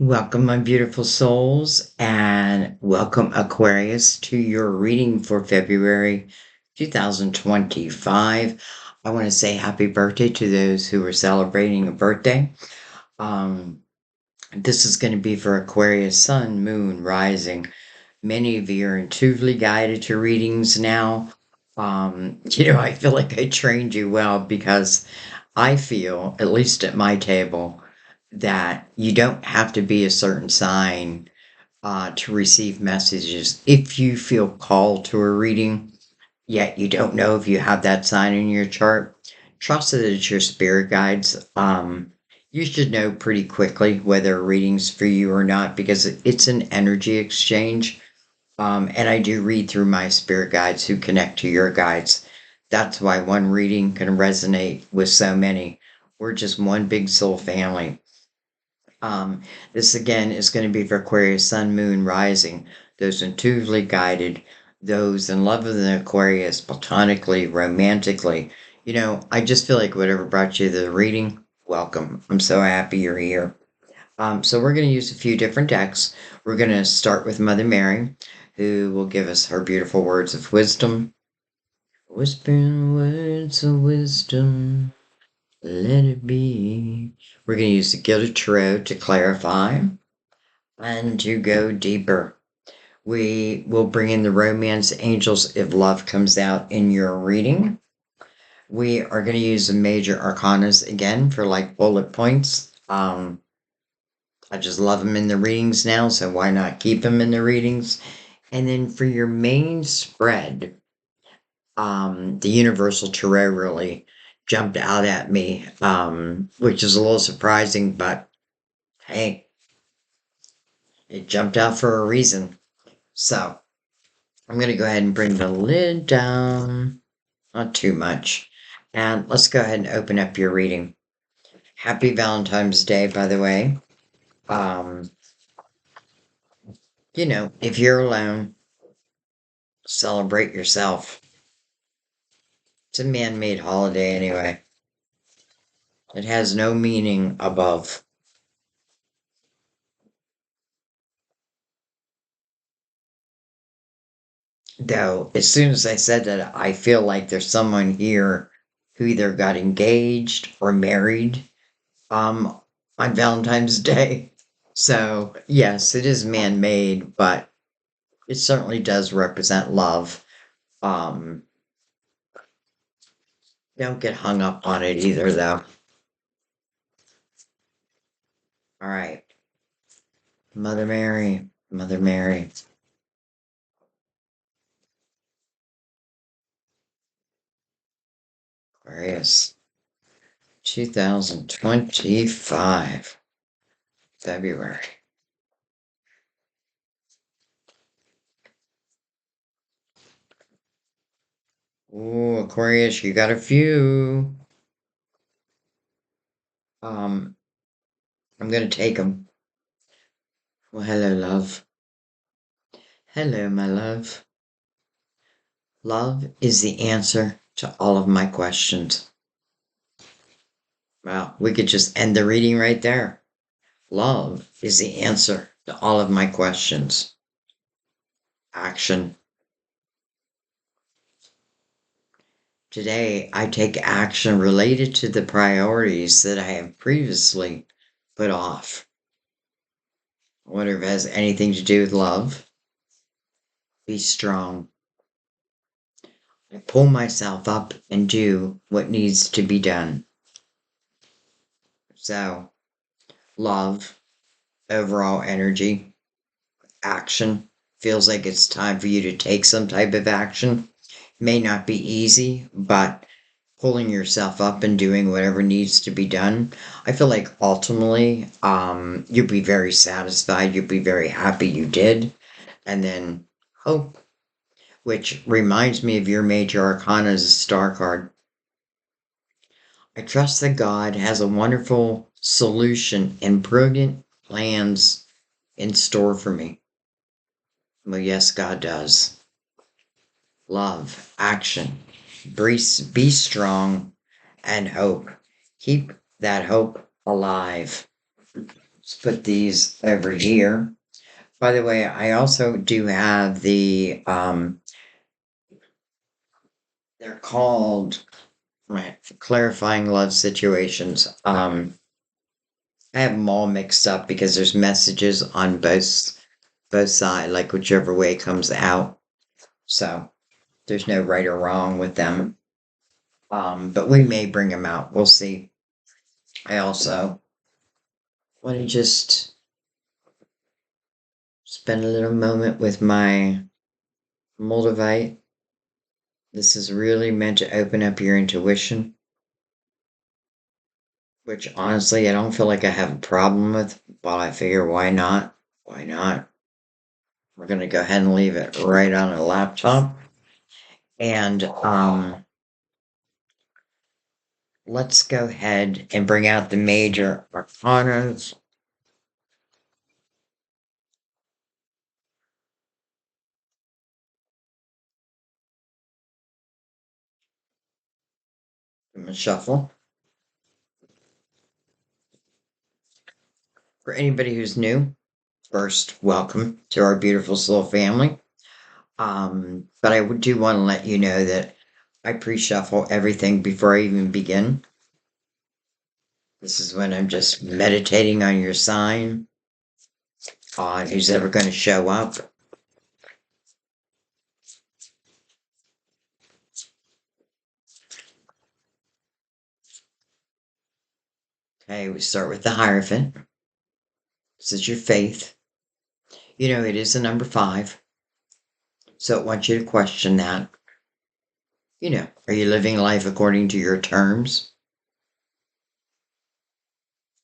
Welcome, my beautiful souls, and welcome, Aquarius, to your reading for February 2025. I want to say happy birthday to those who are celebrating a birthday. Um, this is going to be for Aquarius, Sun, Moon, Rising. Many of you are intuitively guided to readings now. I feel like I trained you well because I feel, at least at my table, that you don't have to be a certain sign to receive messages if you feel called to a reading, yet you don't know if you have that sign in your chart. Trust that it's your spirit guides. You should know pretty quickly whether a reading's for you or not because it's an energy exchange. And I do read through my spirit guides who connect to your guides. That's why one reading can resonate with so many. We're just one big soul family. Um, this again is going to be for Aquarius, Sun, Moon, Rising, those intuitively guided, those in love with an Aquarius, platonically, romantically. I just feel like whatever brought you the reading, welcome. I'm so happy you're here. So we're going to use a few different decks. We're going to start with Mother Mary, who will give us her beautiful words of wisdom. Whispering words of wisdom. Let it be. We're going to use the Gilded Tarot to clarify and to go deeper. We will bring in the Romance Angels if love comes out in your reading. We are going to use the Major Arcanas again for like bullet points. I just love them in the readings now, so why not keep them in the readings? And then for your main spread, the Universal Tarot really jumped out at me, which is a little surprising, but hey, it jumped out for a reason. So I'm going to go ahead and bring the lid down, not too much. And let's go ahead and open up your reading. Happy Valentine's Day, by the way. Um, if you're alone, celebrate yourself. It's a man made holiday anyway. It has no meaning above. Though, as soon as I said that, I feel like there's someone here who either got engaged or married um, on Valentine's Day. So, yes, it is man made, but it certainly does represent love. Um, don't get hung up on it either, though. All right. Mother Mary, Mother Mary. Aquarius, 2025, February. Ooh, Aquarius, you got a few. Um, I'm gonna take them. Well, hello, love. Hello, my love. Love is the answer to all of my questions. Wow, we could just end the reading right there. Love is the answer to all of my questions. Action. Today, I take action related to the priorities that I have previously put off. I wonder if it has anything to do with love. Be strong. I pull myself up and do what needs to be done. So, love, overall energy, action. Feels like it's time for you to take some type of action. May not be easy, but pulling yourself up and doing whatever needs to be done. I feel like ultimately, you'll be very satisfied. You'll be very happy you did. And then hope, which reminds me of your major arcana as a star card. I trust that God has a wonderful solution and brilliant plans in store for me. Well, yes, God does. Love, action, be strong, and hope. Keep that hope alive. Let's put these over here. By the way, I also do have the, they're called, right, clarifying love situations. I have them all mixed up because there's messages on both sides, like whichever way it comes out. So there's no right or wrong with them. But we may bring them out. We'll see. I also want to just spend a little moment with my Moldavite. This is really meant to open up your intuition, which honestly I don't feel like I have a problem with, but I figure why not? Why not? We're going to go ahead and leave it right on a laptop. And let's go ahead and bring out the major arcanas. I'm going to shuffle. For anybody who's new, first, welcome to our beautiful soul family. But I do want to let you know that I pre-shuffle everything before I even begin. This is when I'm just meditating on your sign, on who's ever going to show up. Okay, we start with the Hierophant. This is your faith. You know, it is the number 5. So I want you to question that. You know, are you living life according to your terms?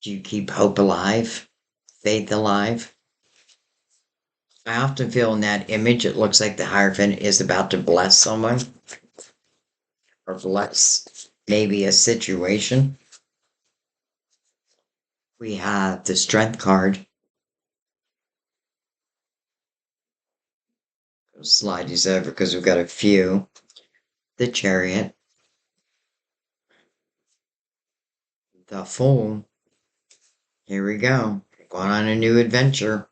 Do you keep hope alive? Faith alive? I often feel in that image, it looks like the Hierophant is about to bless someone or bless maybe a situation. We have the Strength card. I'll slide these over because we've got a few. The Chariot. The Fool. Here we go. Going on a new adventure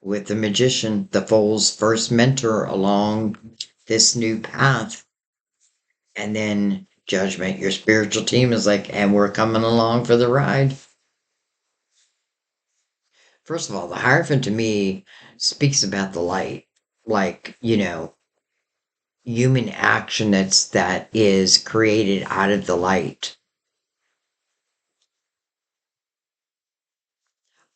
with the Magician, the Fool's first mentor along this new path. And then Judgment, your spiritual team is like, and we're coming along for the ride. First of all, the Hierophant to me speaks about the light. Like, you know, human action that is created out of the light.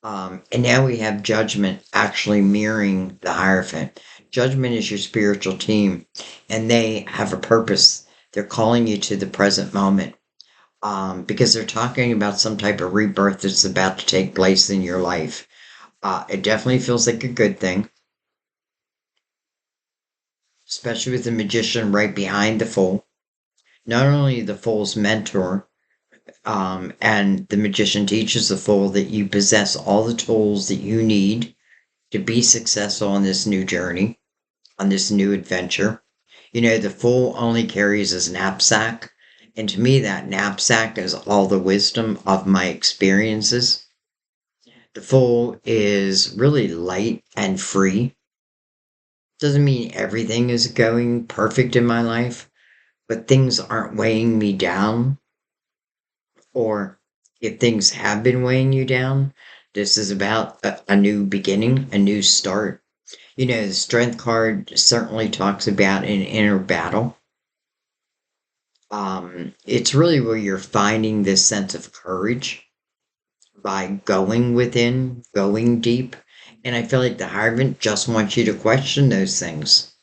And now we have Judgment actually mirroring the Hierophant. Judgment is your spiritual team, and they have a purpose. They're calling you to the present moment because they're talking about some type of rebirth that's about to take place in your life. It definitely feels like a good thing, especially with the Magician right behind the Fool. Not only the Fool's mentor, and the Magician teaches the Fool that you possess all the tools that you need to be successful on this new journey, on this new adventure. You know, the Fool only carries his knapsack, and to me, that knapsack is all the wisdom of my experiences. The Fool is really light and free. Doesn't mean everything is going perfect in my life, but things aren't weighing me down. Or if things have been weighing you down, this is about a new beginning, a new start. You know, the Strength card certainly talks about an inner battle. It's really where you're finding this sense of courage by going within, going deep. And I feel like the Hierophant just wants you to question those things.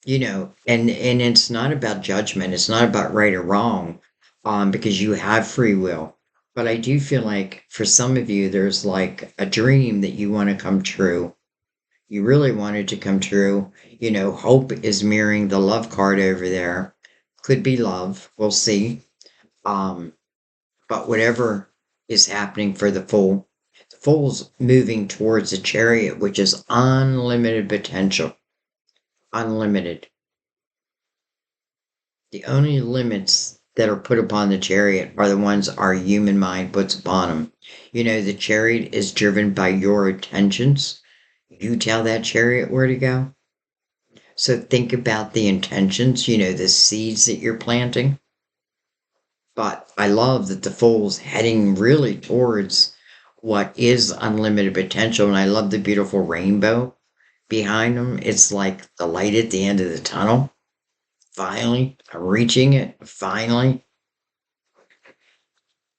You know, and it's not about judgment. It's not about right or wrong, because you have free will. But I do feel like for some of you, there's like a dream that you want to come true. You really want it to come true. You know, hope is mirroring the love card over there. Could be love. We'll see. But whatever is happening for the Fool's moving towards a Chariot, which is unlimited potential. Unlimited. The only limits that are put upon the chariot are the ones our human mind puts upon them. You know, the chariot is driven by your intentions. You tell that chariot where to go. So think about the intentions, you know, the seeds that you're planting. But I love that the fool's heading really towards what is unlimited potential. And I love the beautiful rainbow behind them. It's like the light at the end of the tunnel. Finally, I'm reaching it. Finally.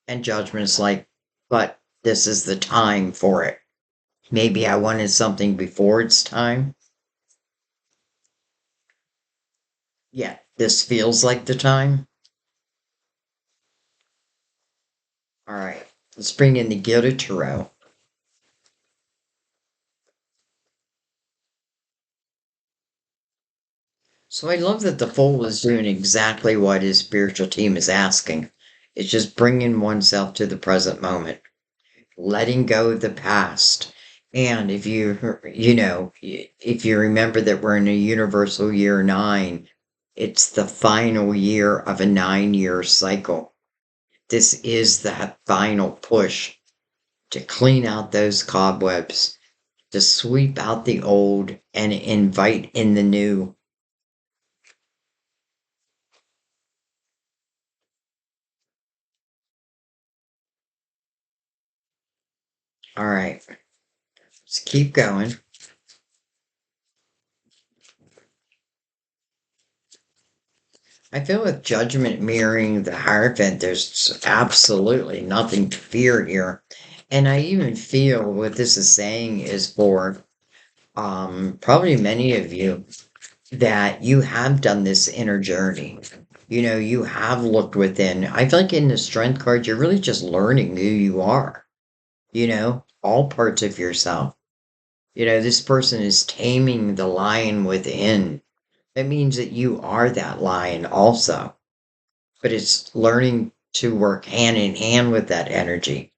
And judgment's like, but this is the time for it. Maybe I wanted something before it's time. Yeah, this feels like the time. All right, let's bring in the Gilded Tarot. So I love that the Fool is doing exactly what his spiritual team is asking. It's just bringing oneself to the present moment, letting go of the past. And if if you remember that we're in a universal year 9, it's the final year of a 9-year cycle. This is that final push to clean out those cobwebs, to sweep out the old and invite in the new. All right, let's keep going. I feel with judgment mirroring the Hierophant, there's absolutely nothing to fear here. And I even feel what this is saying is for probably many of you that you have done this inner journey. You know, you have looked within. I feel like in the Strength card, you're really just learning who you are, you know, all parts of yourself. You know, this person is taming the lion within. That means that you are that lion also, but it's learning to work hand in hand with that energy.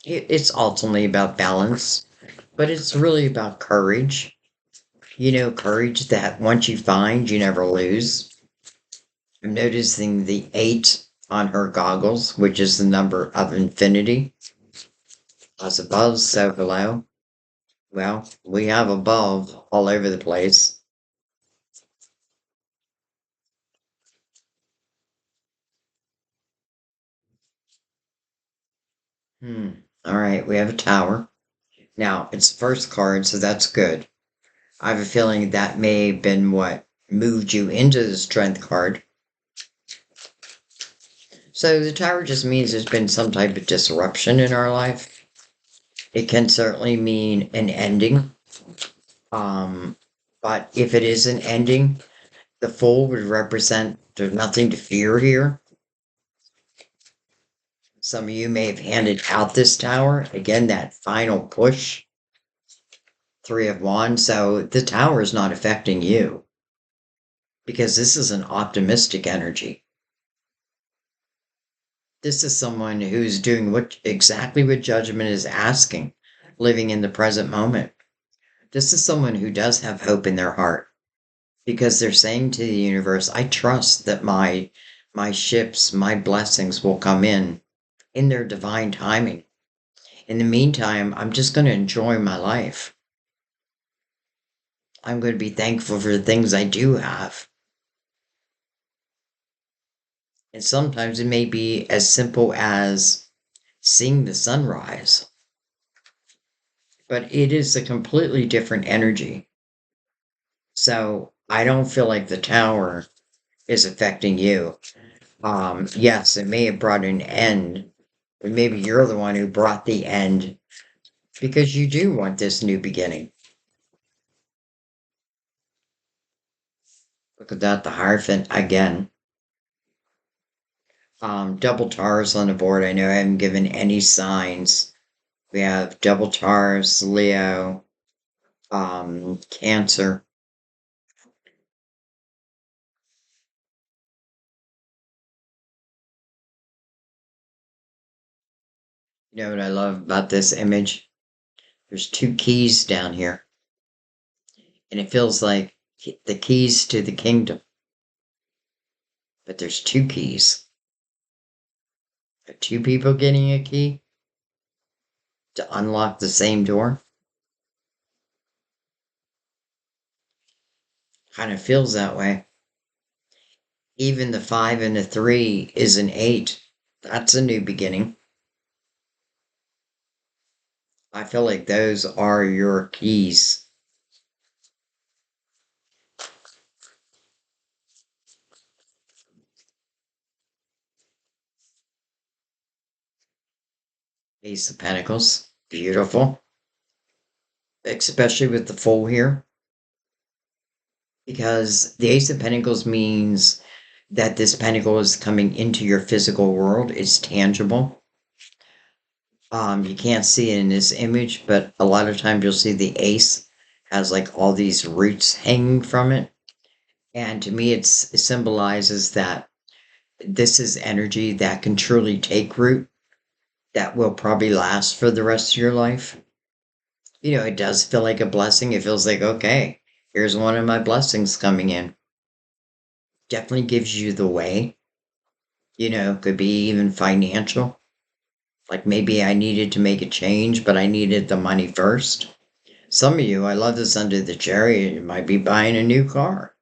It's ultimately about balance, but it's really about courage. You know, courage that once you find, you never lose. I'm noticing the 8 on her goggles, which is the number of infinity. As above, so below. Well, we have above all over the place. Hmm. All right, we have a tower. Now, it's first card, so that's good. I have a feeling that may have been what moved you into the strength card. So the tower just means there's been some type of disruption in our life. It can certainly mean an ending. Um, but if it is an ending, the Fool would represent there's nothing to fear here. Some of you may have handed out this tower. Again, that final push. 3 of Wands. So the tower is not affecting you because this is an optimistic energy. This is someone who's doing exactly what judgment is asking, living in the present moment. This is someone who does have hope in their heart because they're saying to the universe, I trust that my ships, my blessings will come in their divine timing. In the meantime, I'm just going to enjoy my life. I'm going to be thankful for the things I do have. And sometimes it may be as simple as seeing the sunrise, but it is a completely different energy. So I don't feel like the tower is affecting you. Yes, it may have brought an end, but maybe you're the one who brought the end because you do want this new beginning. Look at that, the Hierophant again. Double Taurus on the board. I know I haven't given any signs. We have double Taurus, Leo, Cancer. You know what I love about this image? There's 2 keys down here, and it feels like the keys to the kingdom. but there's two keys. Are two people getting a key to unlock the same door? Kind of feels that way. Even the 5 and the 3 is an 8. That's a new beginning. I feel like those are your keys. Ace of Pentacles. Beautiful. Especially with the Fool here. Because the Ace of Pentacles means that this pentacle is coming into your physical world. It's tangible. You can't see it in this image, but a lot of times you'll see the ace has like all these roots hanging from it. And to me, it symbolizes that this is energy that can truly take root, that will probably last for the rest of your life. You know, it does feel like a blessing. It feels like, okay, here's one of my blessings coming in. Definitely gives you the way. You know, could be even financial. Like maybe I needed to make a change, but I needed the money first. Some of you, I love this under the Chariot, you might be buying a new car.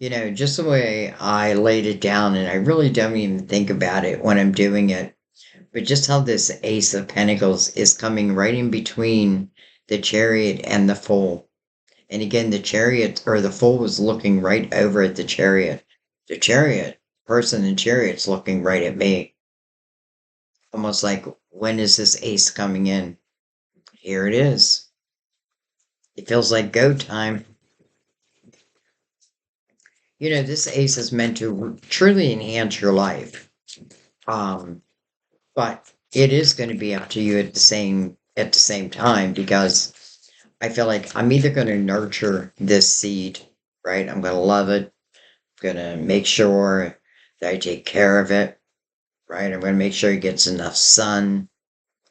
You know, just the way I laid it down, and I really don't even think about it when I'm doing it, but just how this Ace of Pentacles is coming right in between the Chariot and the Fool. And again, the Chariot or the Fool was looking right over at the Chariot. The Chariot, person in Chariot's looking right at me. Almost like, when is this Ace coming in? Here it is. It feels like go time. You know, this ace is meant to truly enhance your life. Um, but it is going to be up to you at the same time, because I feel like I'm either going to nurture this seed, right? I'm going to love it. I'm going to make sure that I take care of it, right? I'm going to make sure it gets enough sun.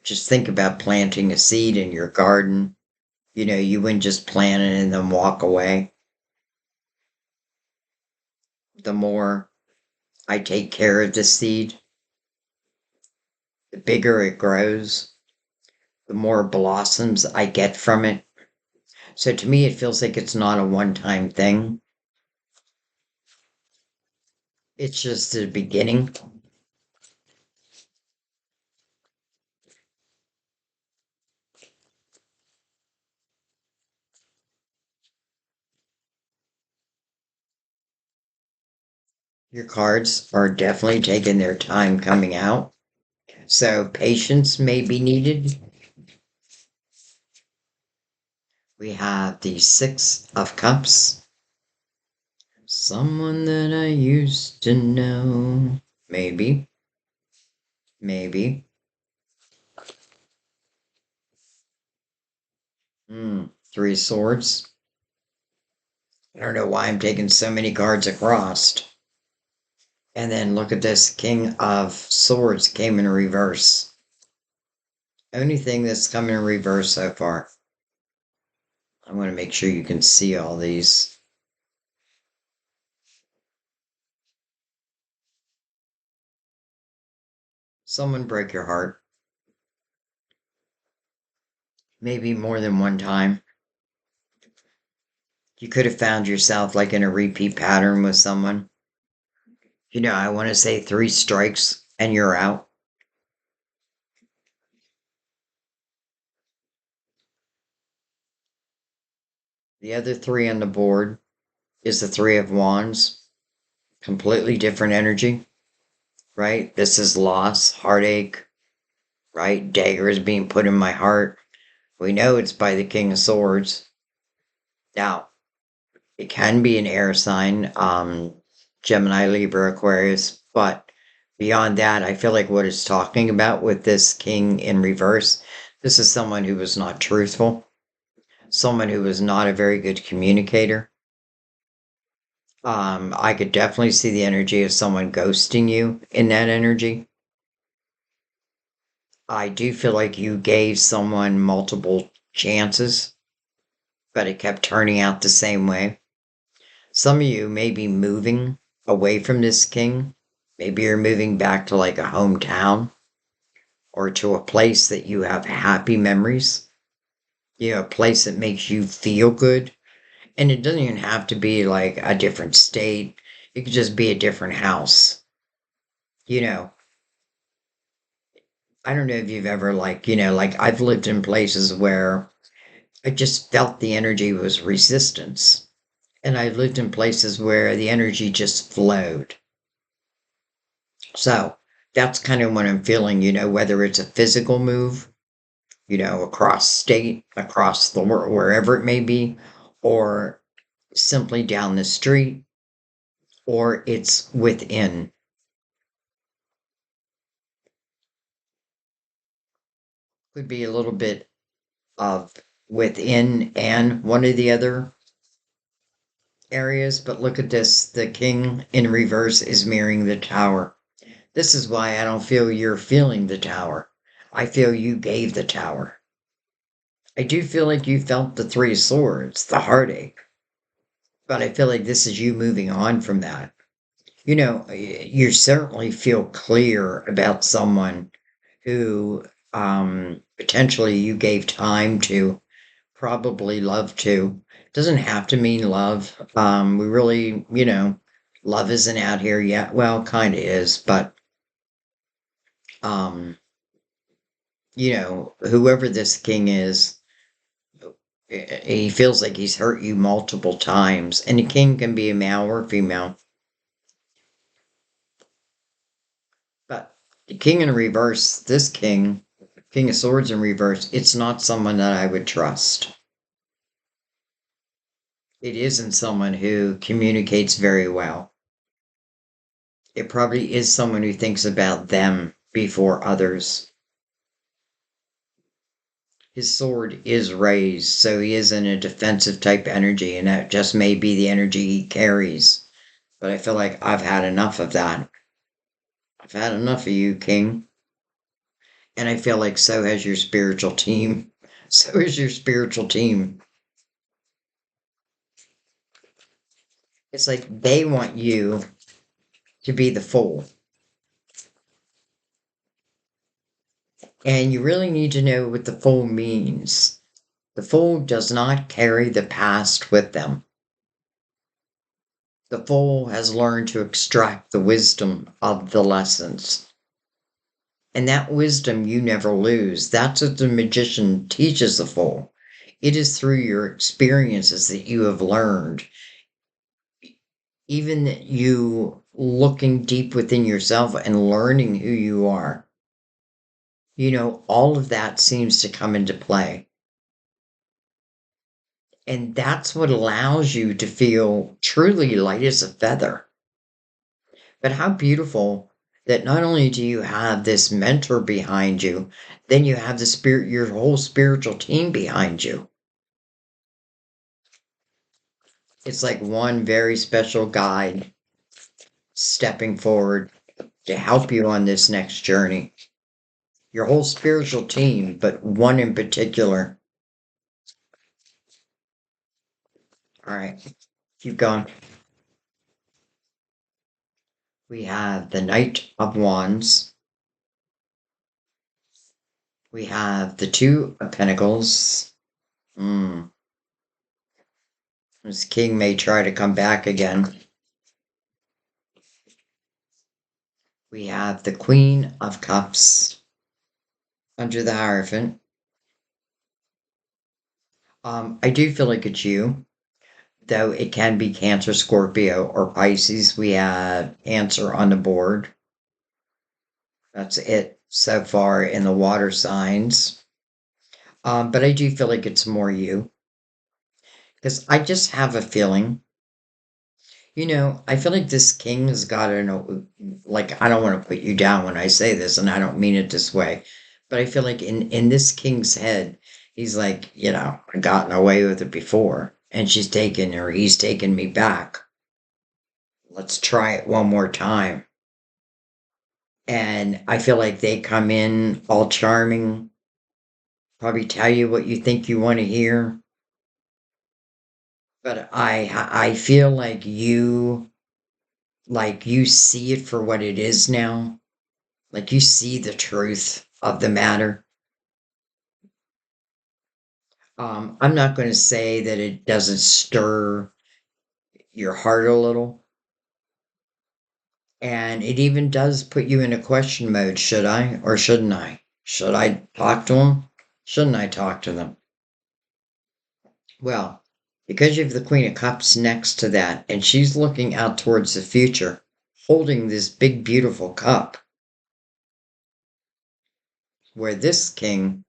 Just think about planting a seed in your garden. You know, you wouldn't just plant it and then walk away. The more I take care of the seed, the bigger it grows, the more blossoms I get from it. So to me, it feels like it's not a one-time thing. It's just the beginning. Your cards are definitely taking their time coming out. So patience may be needed. We have the Six of Cups. Someone that I used to know. Maybe. Maybe. Three Swords. I don't know why I'm taking so many cards across. And then look at this, King of Swords came in reverse. Only thing that's come in reverse so far. I'm going to make sure you can see all these. Someone broke your heart. Maybe more than one time. You could have found yourself like in a repeat pattern with someone. You know, I want to say 3 strikes and you're out. The other 3 on the board is the 3 of Wands. Completely different energy, right? This is loss, heartache, right? Dagger is being put in my heart. We know it's by the King of Swords. Now, it can be an air sign, Gemini, Libra, Aquarius, but beyond that, I feel like what it's talking about with this King in reverse, this is someone who was not truthful, someone who was not a very good communicator, I could definitely see the energy of someone ghosting you in that energy. I do feel like you gave someone multiple chances, but it kept turning out the same way. Some of you may be moving away from this king. Maybe you're moving back to like a hometown or to a place that you have happy memories, a place that makes you feel good. And it doesn't even have to be like a different state, it could just be a different house. You know, I don't know if you've ever, like, like I've lived in places where I just felt the energy was resistance. And I lived in places where the energy just flowed. So that's kind of what I'm feeling, whether it's a physical move, across state, across the world, wherever it may be, or simply down the street, or it's within. Could be a little bit of within and one of the other areas, but look at this. The king in reverse is mirroring the tower. This is why I don't feel you're feeling the tower. I feel you gave the tower. I do feel like you felt the three of swords, the heartache, but I feel like this is you moving on from that. You certainly feel clear about someone who potentially you gave time to, probably love to. Doesn't have to mean love. We really, love isn't out here yet. Well, kind of is, but um, whoever this king is, he feels like he's hurt you multiple times. And a king can be a male or female. But the king in reverse, this king, King of Swords in reverse, it's not someone that I would trust. It isn't someone who communicates very well. It probably is someone who thinks about them before others. His sword is raised, so he is in a defensive type energy, and that just may be the energy he carries. But I feel like I've had enough of that. I've had enough of you, King. And I feel like so has your spiritual team. So is your spiritual team. It's like they want you to be the fool. And you really need to know what the fool means. The fool does not carry the past with them. The fool has learned to extract the wisdom of the lessons. And that wisdom you never lose. That's what the magician teaches the fool. It is through your experiences that you have learned. Even you looking deep within yourself and learning who you are. All of that seems to come into play. And that's what allows you to feel truly light as a feather. But how beautiful that not only do you have this mentor behind you, then you have your whole spiritual team behind you. It's like one very special guide stepping forward to help you on this next journey. Your whole spiritual team, but one in particular. All right, keep going. We have the Knight of Wands. We have the Two of Pentacles. This king may try to come back again. We have the Queen of Cups under the Hierophant. I do feel like it's you, though it can be Cancer, Scorpio, or Pisces. We have Answer on the board. That's it so far in the water signs. But I do feel like it's more you. Because I just have a feeling, I feel like this king has got like, I don't want to put you down when I say this, and I don't mean it this way, but I feel like in this king's head, he's like, I've gotten away with it before, and he's taken me back. Let's try it one more time. And I feel like they come in all charming, probably tell you what you think you want to hear. But I feel like you see it for what it is now. Like you see the truth of the matter. I'm not going to say that it doesn't stir your heart a little. And it even does put you in a question mode. Should I or shouldn't I? Should I talk to them? Shouldn't I talk to them? Well, because you have the Queen of Cups next to that, and she's looking out towards the future, holding this big, beautiful cup, where this king,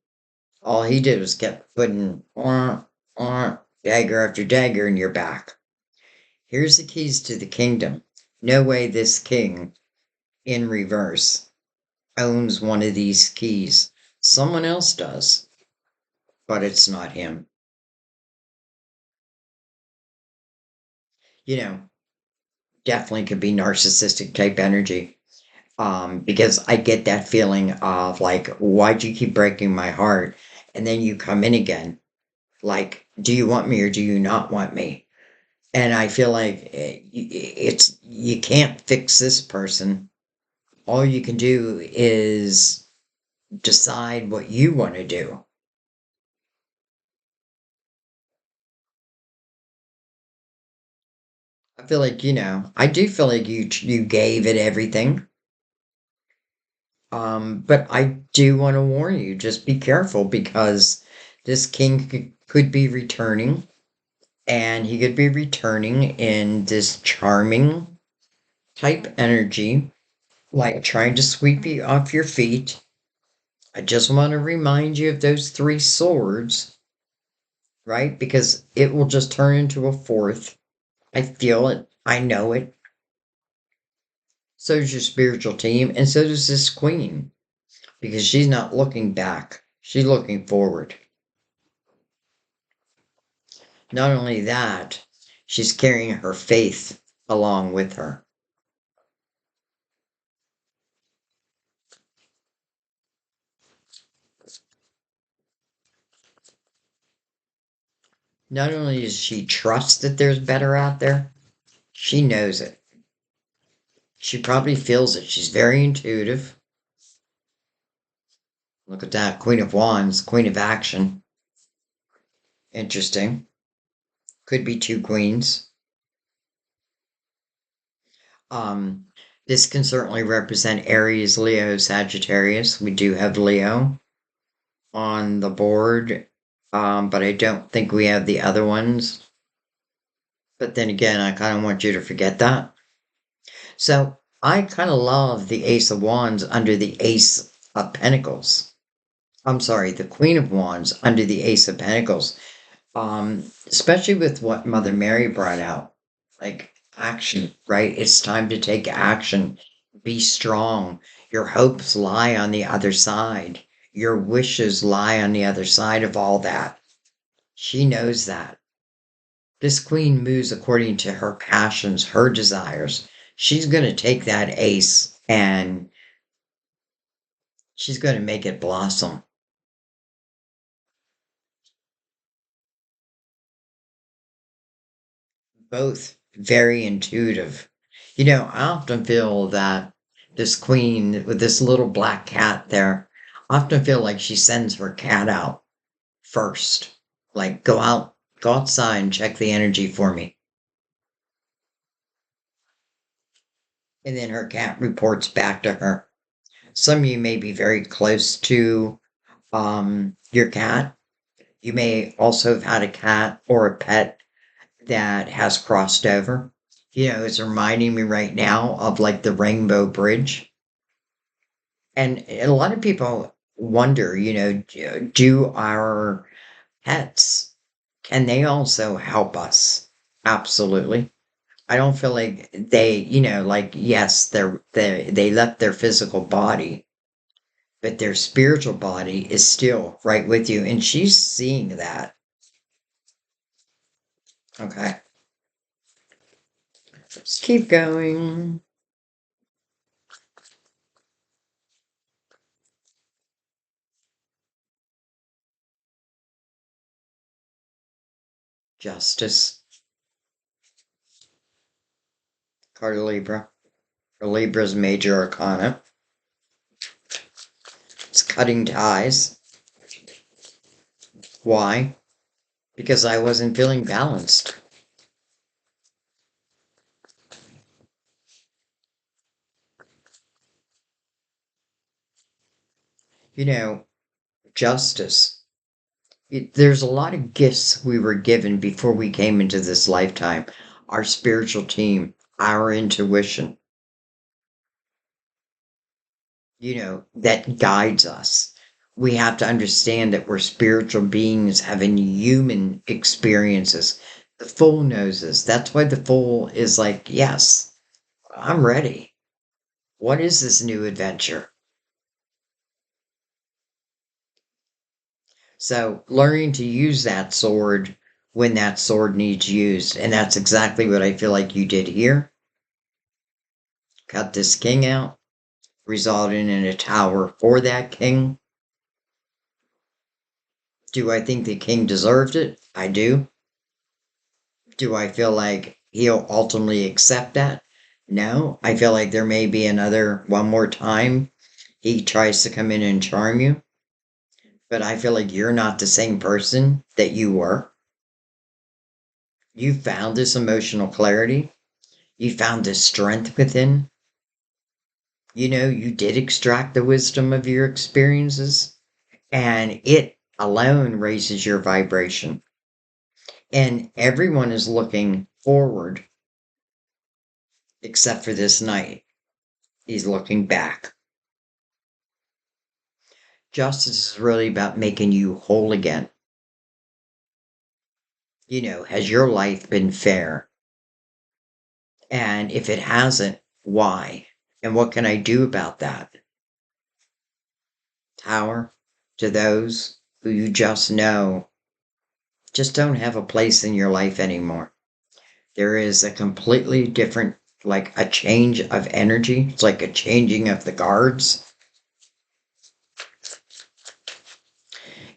all he did was kept putting dagger after dagger in your back. Here's the keys to the kingdom. No way this king, in reverse, owns one of these keys. Someone else does, but it's not him. You know, definitely could be narcissistic type energy. Because I get that feeling of like, why'd you keep breaking my heart? And then you come in again. Like, do you want me or do you not want me? And I feel like you can't fix this person. All you can do is decide what you want to do. I feel like, I do feel like you gave it everything. But I do want to warn you, just be careful because this king could be returning, and he could be returning in this charming type energy, like trying to sweep you off your feet. I just want to remind you of those three swords, right? Because it will just turn into a fourth. I feel it. I know it. So does your spiritual team, and so does this queen, because she's not looking back. She's looking forward. Not only that, she's carrying her faith along with her. Not only does she trust that there's better out there, she knows it. She probably feels it. She's very intuitive. Look at that. Queen of Wands, Queen of Action. Interesting. Could be two queens. Um, this can certainly represent Aries, Leo, Sagittarius. We do have Leo on the board, but I don't think we have the other ones. But then again, I kind of want you to forget that. So I kind of love the Ace of Wands under the Ace of Pentacles. I'm sorry, the Queen of Wands under the Ace of Pentacles. Especially with what Mother Mary brought out, like action, right? It's time to take action. Be strong. Your hopes lie on the other side. Your wishes lie on the other side of all that. She knows that. This queen moves according to her passions, her desires. She's going to take that ace and she's going to make it blossom. Both very intuitive. I often feel that this queen with this little black cat there, I often feel like she sends her cat out first. Like, go outside and check the energy for me. And then her cat reports back to her. Some of you may be very close to your cat. You may also have had a cat or a pet that has crossed over. It's reminding me right now of like the Rainbow Bridge. And a lot of people wonder, do our pets, can they also help us? Absolutely. I don't feel like they, like, yes, they left their physical body, but their spiritual body is still right with you. And she's seeing that. Okay. Just keep going. Justice. Card of Libra. Or Libra's major arcana. It's cutting ties. Why? Because I wasn't feeling balanced. You know, justice. There's a lot of gifts we were given before we came into this lifetime. Our spiritual team, our intuition, that guides us. We have to understand that we're spiritual beings having human experiences. The Fool knows this. That's why the Fool is like, yes, I'm ready. What is this new adventure? So, learning to use that sword when that sword needs used. And that's exactly what I feel like you did here. Cut this king out, resulting in a tower for that king. Do I think the king deserved it? I do. Do I feel like he'll ultimately accept that? No. I feel like there may be one more time he tries to come in and charm you. But I feel like you're not the same person that you were. You found this emotional clarity. You found this strength within. You did extract the wisdom of your experiences, and it alone raises your vibration. And everyone is looking forward except for this knight. He's looking back. Justice is really about making you whole again. Has your life been fair? And if it hasn't, why? And what can I do about that? Tower, to those who you just don't have a place in your life anymore. There is a completely different, like a change of energy. It's like a changing of the guards.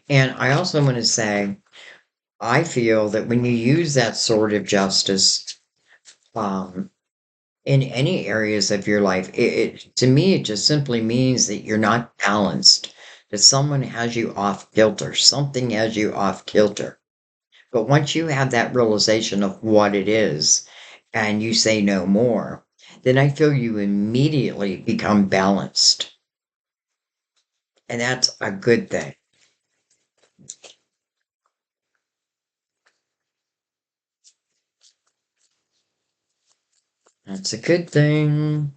And I also want to say, I feel that when you use that sword of justice, um, in any areas of your life, to me, it just simply means that you're not balanced, that someone has you off kilter, something has you off kilter. But once you have that realization of what it is and you say no more, then I feel you immediately become balanced. And that's a good thing. That's a good thing.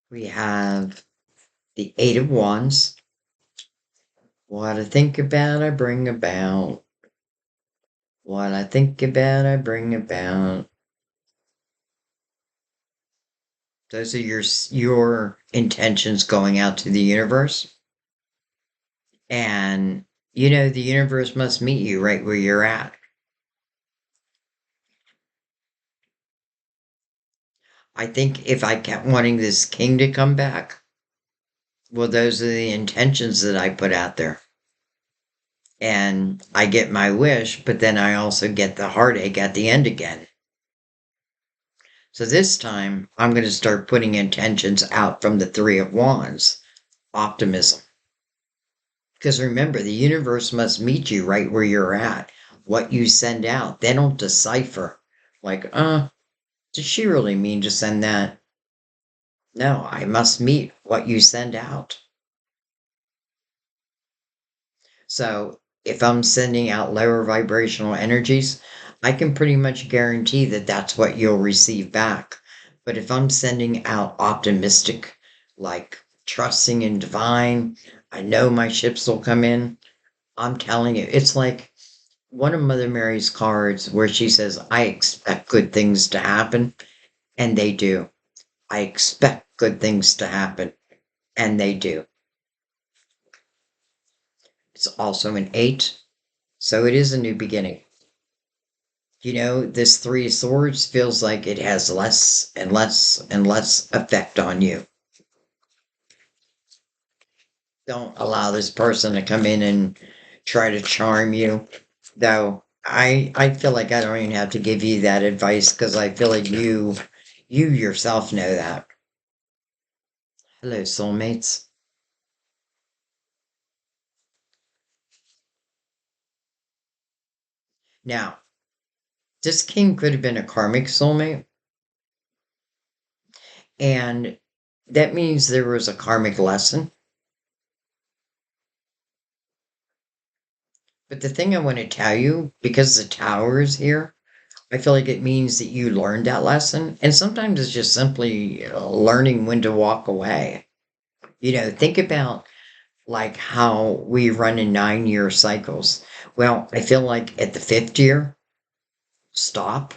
We have the Eight of Wands. What I think about, I bring about. What I think about, I bring about. Those are your intentions going out to the universe. And the universe must meet you right where you're at. I think if I kept wanting this king to come back, well, those are the intentions that I put out there. And I get my wish, but then I also get the heartache at the end again. So this time, I'm going to start putting intentions out from the Three of Wands. Optimism. Because remember, the universe must meet you right where you're at. What you send out, they don't decipher. Like, did she really mean to send that? No, I must meet what you send out. So if I'm sending out lower vibrational energies, I can pretty much guarantee that that's what you'll receive back. But if I'm sending out optimistic, like trusting in divine, I know my ships will come in. I'm telling you, it's like one of Mother Mary's cards where she says, I expect good things to happen, and they do. I expect good things to happen, and they do. It's also an 8. So it is a new beginning. This Three of Swords feels like it has less and less and less effect on you. Don't allow this person to come in and try to charm you. Though I feel like I don't even have to give you that advice because I feel like you yourself know that. Hello, soulmates. Now, this king could have been a karmic soulmate, and that means there was a karmic lesson. But the thing I want to tell you, because the tower is here, I feel like it means that you learned that lesson. And sometimes it's just simply learning when to walk away. Think about like how we run in 9-year cycles. Well, I feel like at the fifth year, stop,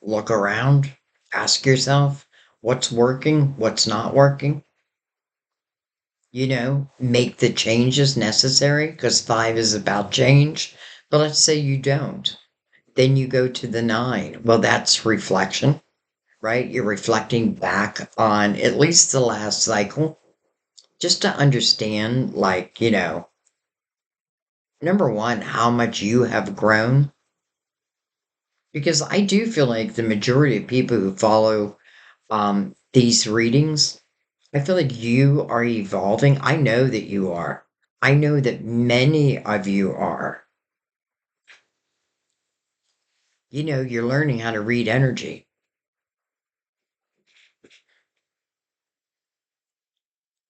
look around, ask yourself what's working, what's not working. Make the changes necessary because five is about change. But let's say you don't. Then you go to the nine. Well, that's reflection, right? You're reflecting back on at least the last cycle just to understand, like, number one, how much you have grown. Because I do feel like the majority of people who follow these readings, I feel like you are evolving. I know that you are. I know that many of you are. You're learning how to read energy.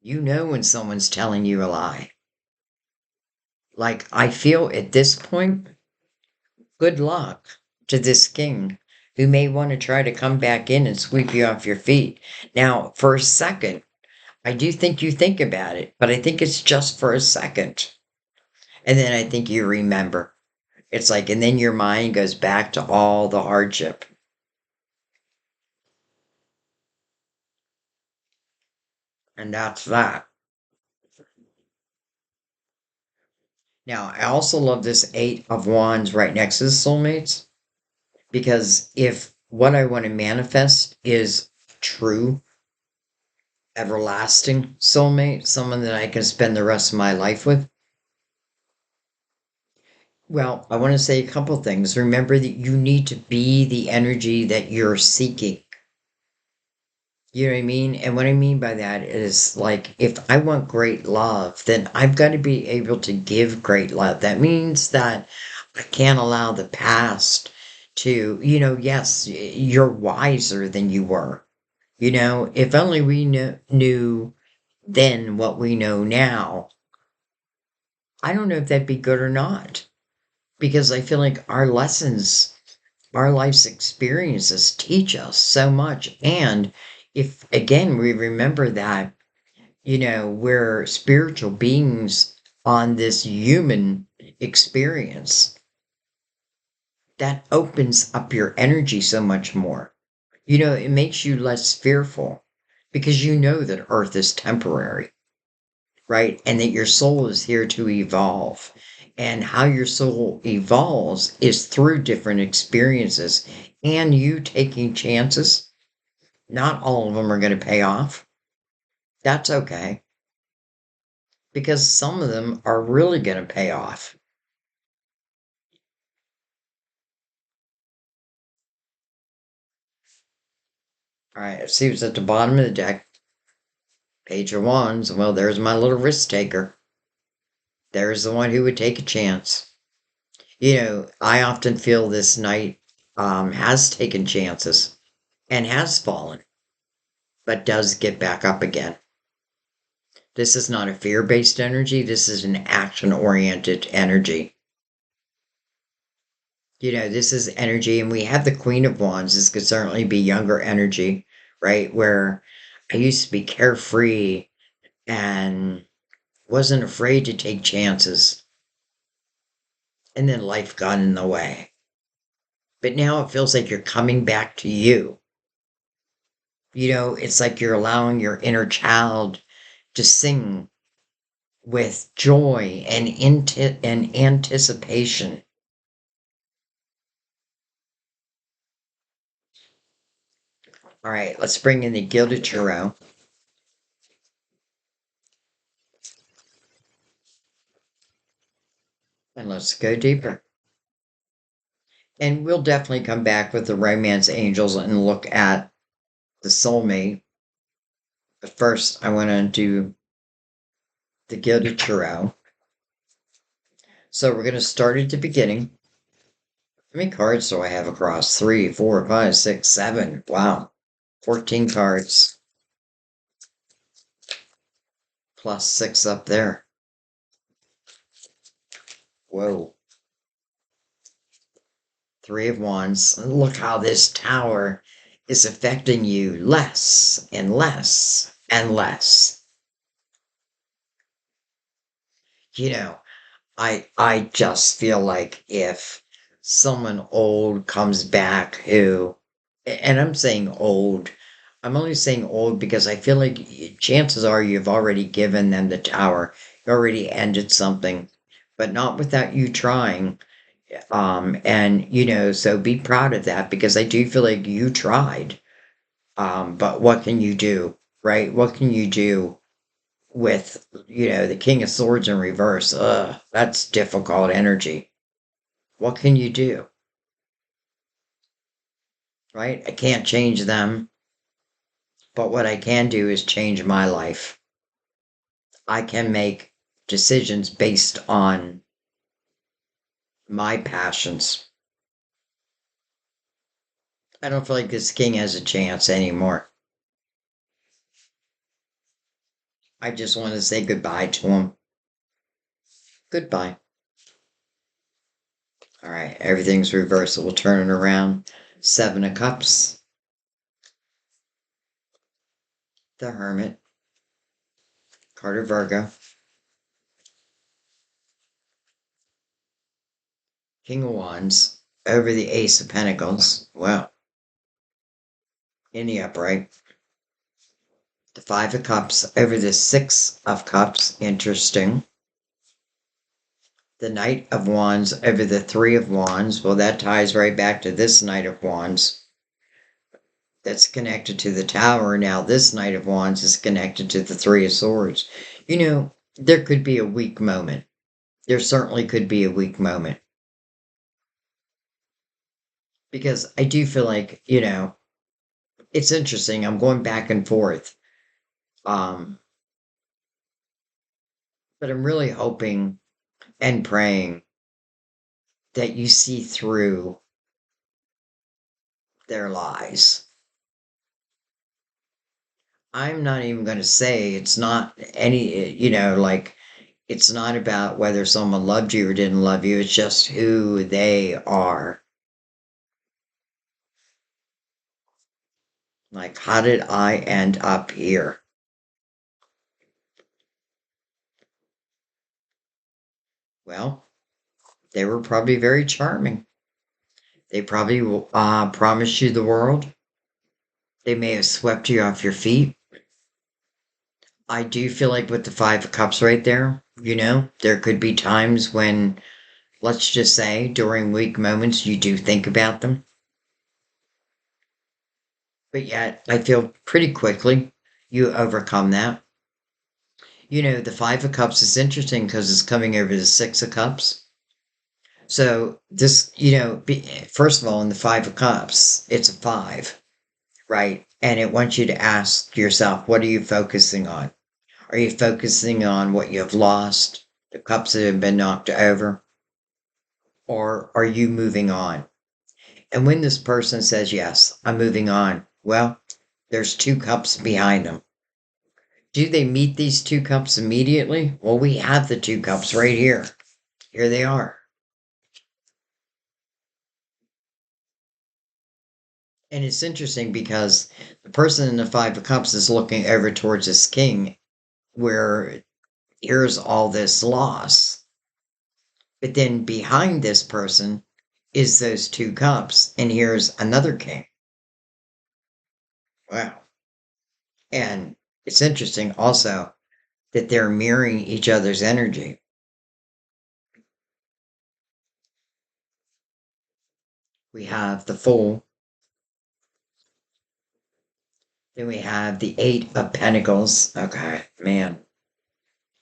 You know when someone's telling you a lie. Like, I feel at this point, good luck to this king who may want to try to come back in and sweep you off your feet. Now, for a second, I do think you think about it, but I think it's just for a second. And then I think you remember. It's like, and then your mind goes back to all the hardship. And that's that. Now, I also love this Eight of Wands right next to the soulmates because if what I want to manifest is true, everlasting soulmate, someone that I can spend the rest of my life with, well, I want to say a couple things. Remember that you need to be the energy that you're seeking. You know what I mean? And what I mean by that is like, if I want great love, then I've got to be able to give great love. That means that I can't allow the past to, yes, you're wiser than you were. If only we knew then what we know now, I don't know if that'd be good or not. Because I feel like our lessons, our life's experiences teach us so much. And if, again, we remember that, we're spiritual beings on this human experience, that opens up your energy so much more. It makes you less fearful because you know that Earth is temporary, right? And that your soul is here to evolve. And how your soul evolves is through different experiences and you taking chances. Not all of them are going to pay off. That's okay because some of them are really going to pay off. All right, see what's at the bottom of the deck. Page of Wands. Well, there's my little risk taker. There's the one who would take a chance. I often feel this knight has taken chances and has fallen, but does get back up again. This is not a fear-based energy. This is an action-oriented energy. This is energy, and we have the Queen of Wands. This could certainly be younger energy, right? Where I used to be carefree and wasn't afraid to take chances. And then life got in the way. But now it feels like you're coming back to you. It's like you're allowing your inner child to sing with joy and, and anticipation. All right, let's bring in the Gilded Tarot. And let's go deeper. And we'll definitely come back with the Romance Angels and look at the Soulmate. But first, I want to do the Gilded Tarot. So we're going to start at the beginning. How many cards do I have across? 3, 4, 5, 6, 7. Wow. 14 cards. Plus 6 up there. Whoa. 3 of Wands. Look how this tower is affecting you less and less and less. You know, I just feel like if someone old comes back who, and I'm saying old, I'm only saying old because I feel like chances are you've already given them the tower, you already ended something, but not without you trying. And so be proud of that because I do feel like you tried. But what can you do, right? What can you do with, the King of Swords in reverse? That's difficult energy. What can you do, right? I can't change them, but what I can do is change my life. I can make decisions based on my passions. I don't feel like this king has a chance anymore. I just want to say goodbye to him. Goodbye. All right, everything's reversed. We'll turn it around. 7 of Cups. The Hermit. Card of Virgo. King of Wands. Over the Ace of Pentacles. Wow. In the upright. The 5 of Cups over the 6 of Cups. Interesting. The Knight of Wands over the 3 of Wands. Well, that ties right back to this Knight of Wands. That's connected to the Tower. Now, this Knight of Wands is connected to the 3 of Swords. There could be a weak moment. There certainly could be a weak moment. Because I do feel like, it's interesting. I'm going back and forth. Um, but I'm really hoping and praying that you see through their lies. I'm not even going to say it's not any, like it's not about whether someone loved you or didn't love you. It's just who they are. Like, how did I end up here? Well, they were probably very charming. They probably promised you the world. They may have swept you off your feet. I do feel like with the 5 of Cups right there, there could be times when, let's just say, during weak moments, you do think about them. But yet, I feel pretty quickly you overcome that. The 5 of Cups is interesting because it's coming over the 6 of Cups. So this, first of all, in the 5 of Cups, it's a 5, right? And it wants you to ask yourself, what are you focusing on? Are you focusing on what you have lost, the cups that have been knocked over? Or are you moving on? And when this person says, yes, I'm moving on, well, there's 2 cups behind them. Do they meet these 2 cups immediately? Well, we have the 2 cups right here. Here they are. And it's interesting because the person in the 5 of Cups is looking over towards this king where here's all this loss. But then behind this person is those 2 cups, and here's another king. Wow. And it's interesting also, that they're mirroring each other's energy. We have the Fool, then we have the Eight of Pentacles. Okay, man.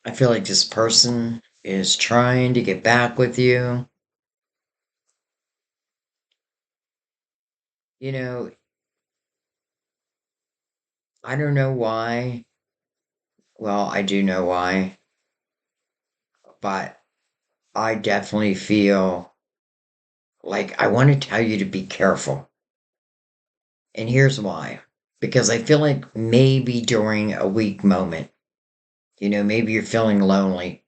I feel like this person is trying to get back with you. You know, I don't know why. Well, I do know why, but I definitely feel like I want to tell you to be careful. And here's why. Because I feel like maybe during a weak moment, maybe you're feeling lonely.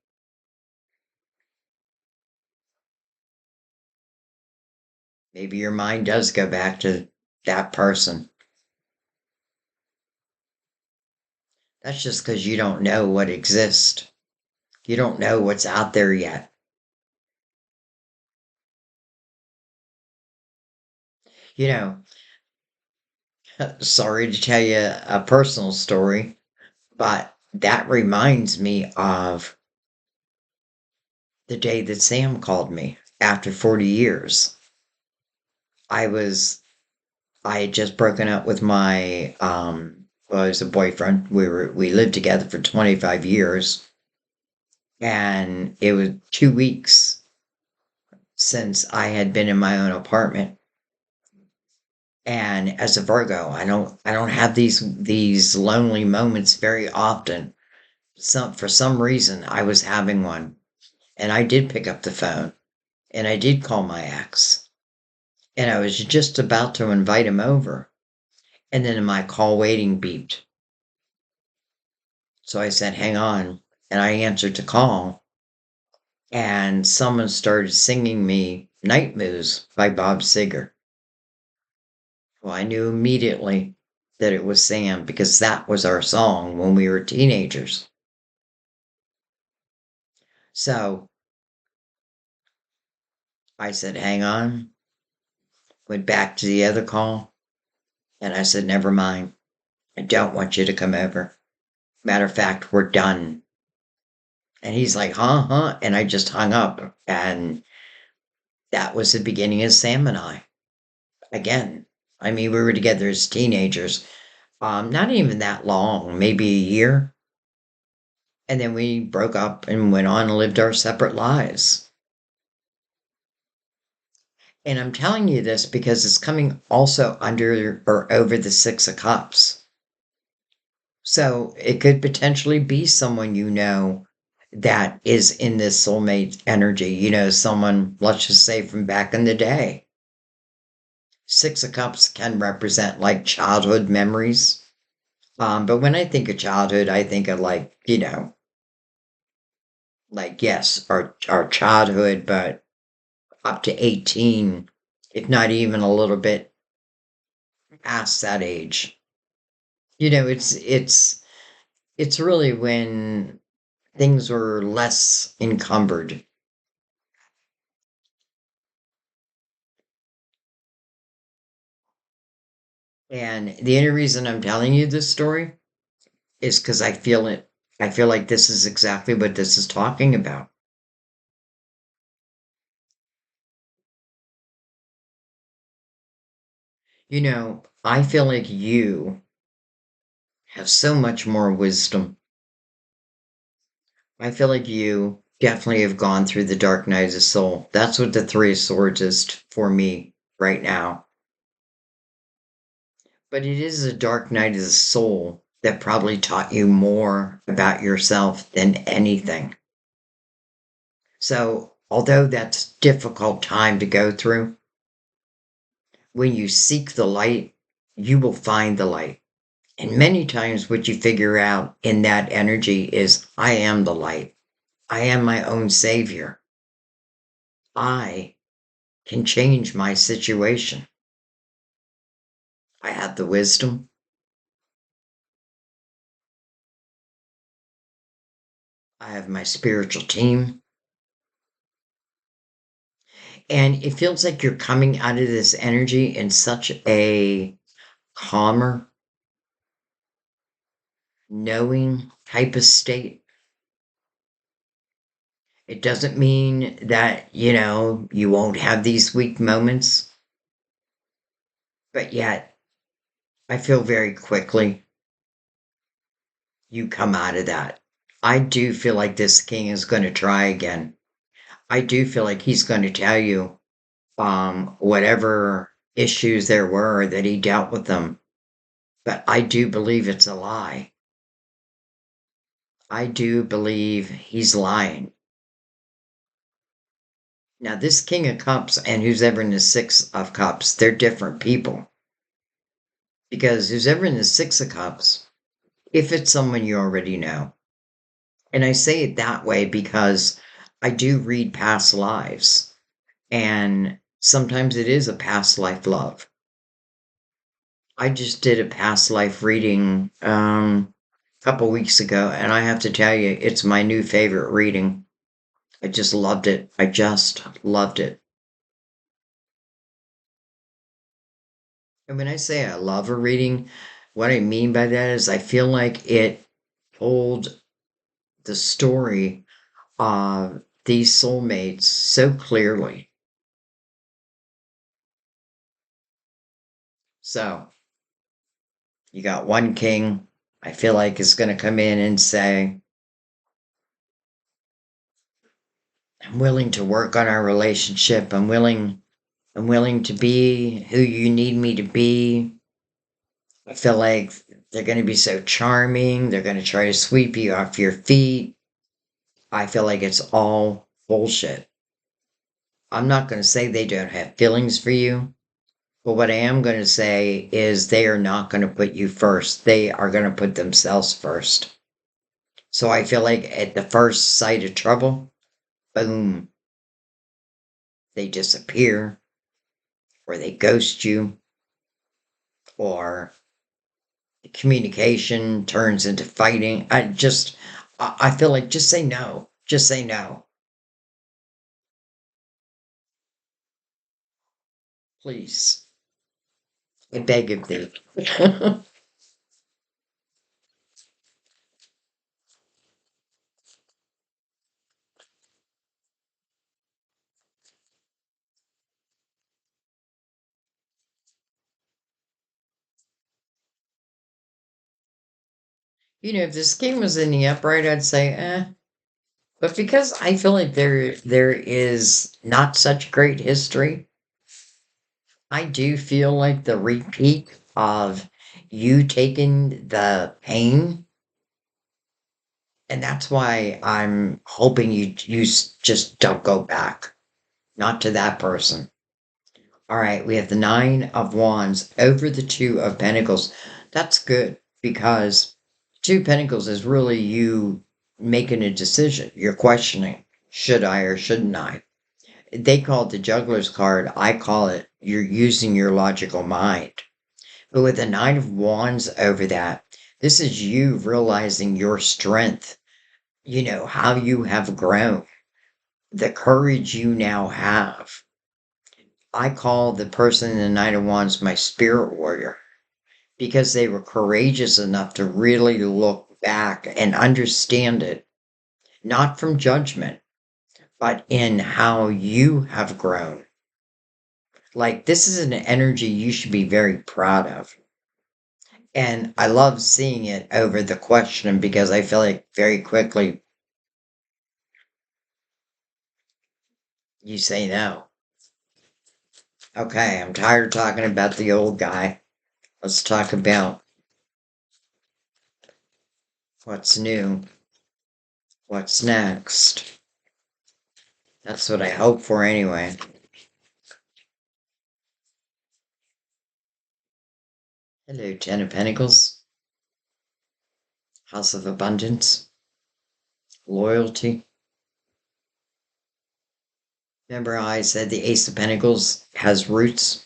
Maybe your mind does go back to that person. That's just because you don't know what exists. You don't know what's out there yet. You know, sorry to tell you a personal story, but that reminds me of the day that Sam called me after 40 years. I was I had just broken up with my well, it was a boyfriend. We lived together for 25 years, and it was 2 weeks since I had been in my own apartment. And as a Virgo, I don't have these lonely moments very often. For some reason I was having one, and I did pick up the phone, and I did call my ex, and I was just about to invite him over, and then my call waiting beeped. So I said, hang on. And I answered the call, and someone started singing me Night Moves by Bob Seger. Well, I knew immediately that it was Sam because that was our song when we were teenagers. So I said, hang on, went back to the other call, and I said, never mind. I don't want you to come over. Matter of fact, we're done. And he's like, huh, huh. And I just hung up. And that was the beginning of Sam and I. Again, I mean, we were together as teenagers, not even that long, maybe a year. And then we broke up and went on and lived our separate lives. And I'm telling you this because it's coming also under or over the Six of Cups. So it could potentially be someone that is in this soulmate energy, someone, let's just say from back in the day. Six of Cups can represent like childhood memories. But when I think of childhood, I think of like, yes, our childhood, but up to 18, if not even a little bit past that age. It's really when things were less encumbered. And the only reason I'm telling you this story is because I feel it. I feel like this is exactly what this is talking about. I feel like you have so much more wisdom. I feel like you definitely have gone through the dark night of the soul. That's what the Three of Swords is for me right now. But it is a dark night of the soul that probably taught you more about yourself than anything. So, although that's a difficult time to go through, when you seek the light, you will find the light. And many times, what you figure out in that energy is I am the light. I am my own savior. I can change my situation. I have the wisdom. I have my spiritual team. And it feels like you're coming out of this energy in such a calmer, knowing type of state. It doesn't mean that, you won't have these weak moments, but yet I feel very quickly you come out of that. I do feel like this king is going to try again. I do feel like he's going to tell you whatever issues there were that he dealt with them. But I do believe it's a lie. I do believe he's lying. Now, this King of Cups and who's ever in the Six of Cups, they're different people. Because who's ever in the Six of Cups, if it's someone you already know, and I say it that way because I do read past lives, and sometimes it is a past life love. I just did a past life reading a couple weeks ago, and I have to tell you, it's my new favorite reading. I just loved it. I just loved it. And when I say I love a reading, what I mean by that is I feel like it told the story of these soulmates so clearly. So, you got one king, I feel like is going to come in and say, I'm willing to work on our relationship. I'm willing to be who you need me to be. I feel like they're going to be so charming. They're going to try to sweep you off your feet. I feel like it's all bullshit. I'm not going to say they don't have feelings for you, but what I am going to say is they are not going to put you first. They are going to put themselves first. So I feel like at the first sight of trouble, boom, they disappear, or they ghost you, or the communication turns into fighting. I feel like just say no. Just say no. Please. I beg of thee. If this game was in the upright, I'd say, eh. But because I feel like there is not such great history, I do feel like the repeat of you taking the pain, and that's why I'm hoping you just don't go back, not to that person. All right, we have the Nine of Wands over the Two of Pentacles. That's good because Two of Pentacles is really you making a decision. You're questioning, should I or shouldn't I? They call it the juggler's card. I call it you're using your logical mind. But with the Nine of Wands over that, this is you realizing your strength, how you have grown, the courage you now have. I call the person in the Nine of Wands my spirit warrior because they were courageous enough to really look back and understand it, not from judgment, but in how you have grown. Like, this is an energy you should be very proud of. And I love seeing it over the question because I feel like very quickly you say no. Okay, I'm tired of talking about the old guy. Let's talk about what's new, what's next. That's what I hope for anyway. Hello, Ten of Pentacles, House of Abundance, loyalty. Remember how I said the Ace of Pentacles has roots?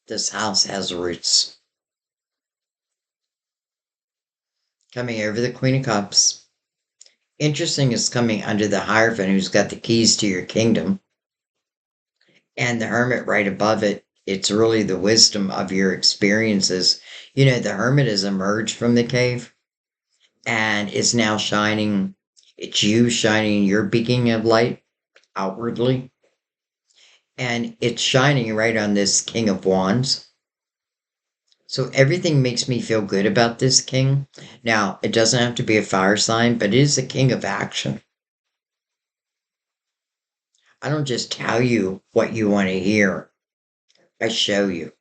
This house has roots. Coming over the Queen of Cups. Interesting is coming under the Hierophant who's got the keys to your kingdom. And the Hermit right above it. It's really the wisdom of your experiences. The Hermit has emerged from the cave and is now shining It's you shining your beacon of light outwardly. And it's shining right on this King of Wands. So everything makes me feel good about this king. Now, it doesn't have to be a fire sign, but it is a king of action. I don't just tell you what you want to hear. I show you.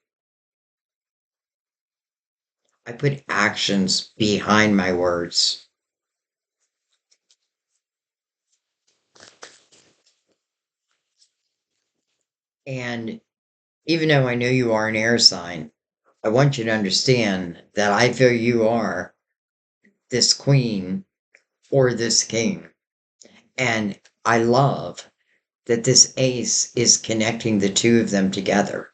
I put actions behind my words. And even though I know you are an air sign, I want you to understand that I feel you are this queen or this king. And I love that this ace is connecting the two of them together,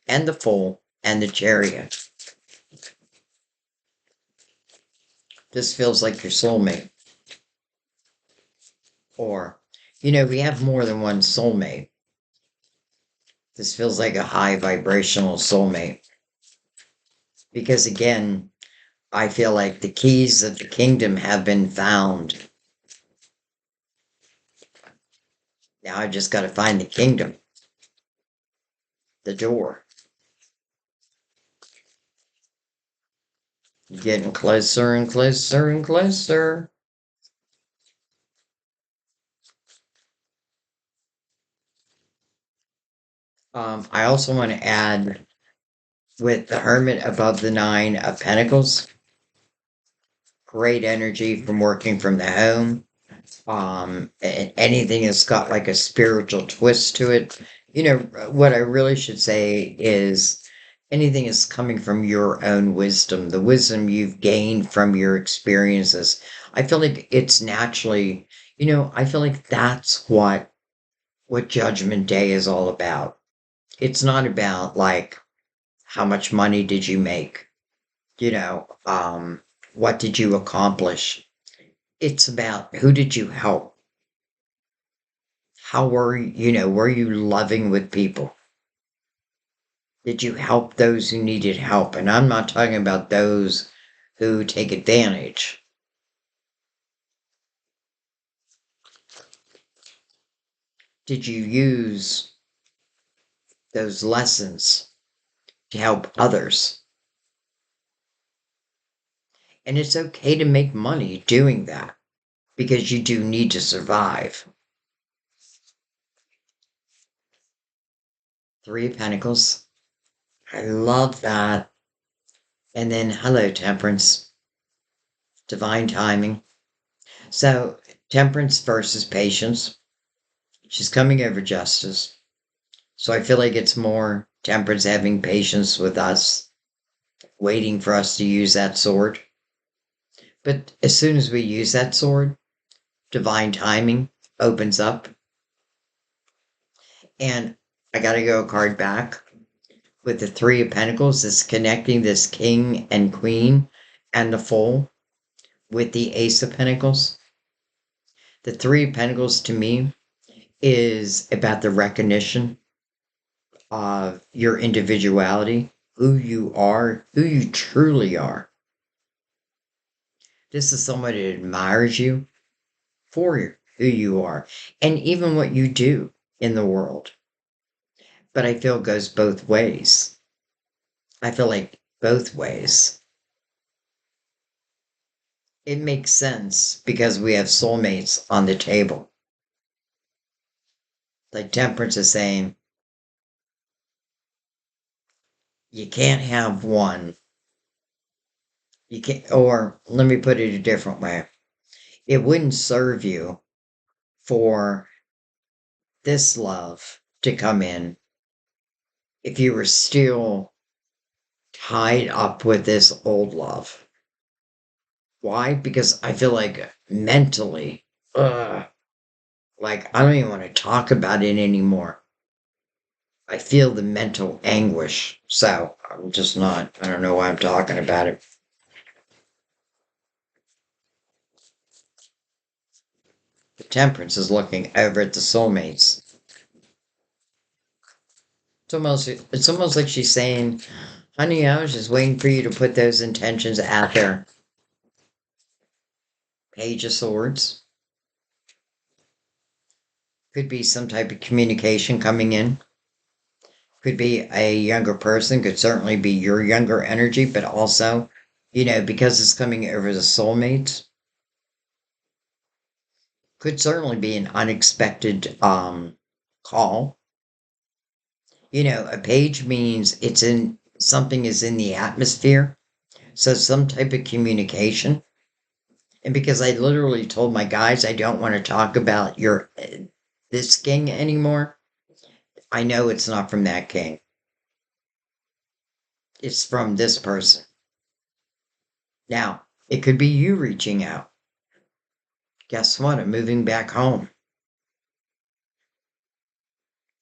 and the fool and the chariot. This feels like your soulmate. Or, we have more than one soulmate. This feels like a high vibrational soulmate. Because again, I feel like the keys of the kingdom have been found. Now I just got to find the kingdom, the door. Getting closer and closer and closer. I also want to add with the Hermit above the Nine of Pentacles, great energy from working from the home. And anything that's got like a spiritual twist to it. What I really should say is anything is coming from your own wisdom, the wisdom you've gained from your experiences. I feel like it's naturally, I feel like that's what Judgment Day is all about. It's not about like how much money did you make, what did you accomplish? It's about who did you help? How were you loving with people? Did you help those who needed help? And I'm not talking about those who take advantage. Did you use those lessons to help others? And it's okay to make money doing that because you do need to survive. Three of Pentacles. I love that. And then, hello, Temperance. Divine timing. So, Temperance versus Patience. She's coming over justice. So I feel like it's more Temperance having patience with us, waiting for us to use that sword. But as soon as we use that sword, divine timing opens up. And I got to go a card back with the Three of Pentacles that's connecting this King and Queen and the Fool with the Ace of Pentacles. The Three of Pentacles to me is about the recognition of your individuality, who you are, who you truly are. This is someone who admires you for who you are and even what you do in the world. But I feel it goes both ways. I feel like both ways. It makes sense because we have soulmates on the table. Like Temperance is saying, you can't have one. You can't, or let me put it a different way. It wouldn't serve you for this love to come in if you were still tied up with this old love. Why? Because I feel like mentally, like I don't even want to talk about it anymore. I feel the mental anguish. So I'm just not, I don't know why I'm talking about it. The Temperance is looking over at the soulmates. It's almost like she's saying, honey, I was just waiting for you to put those intentions out there. Page of Swords. Could be some type of communication coming in. Could be a younger person, could certainly be your younger energy, but also, because it's coming over the soulmates, could certainly be an unexpected call. A page means it's in something is in the atmosphere. So some type of communication. And because I literally told my guys I don't want to talk about your this king anymore, I know it's not from that king. It's from this person. Now, it could be you reaching out. Guess what? I'm moving back home.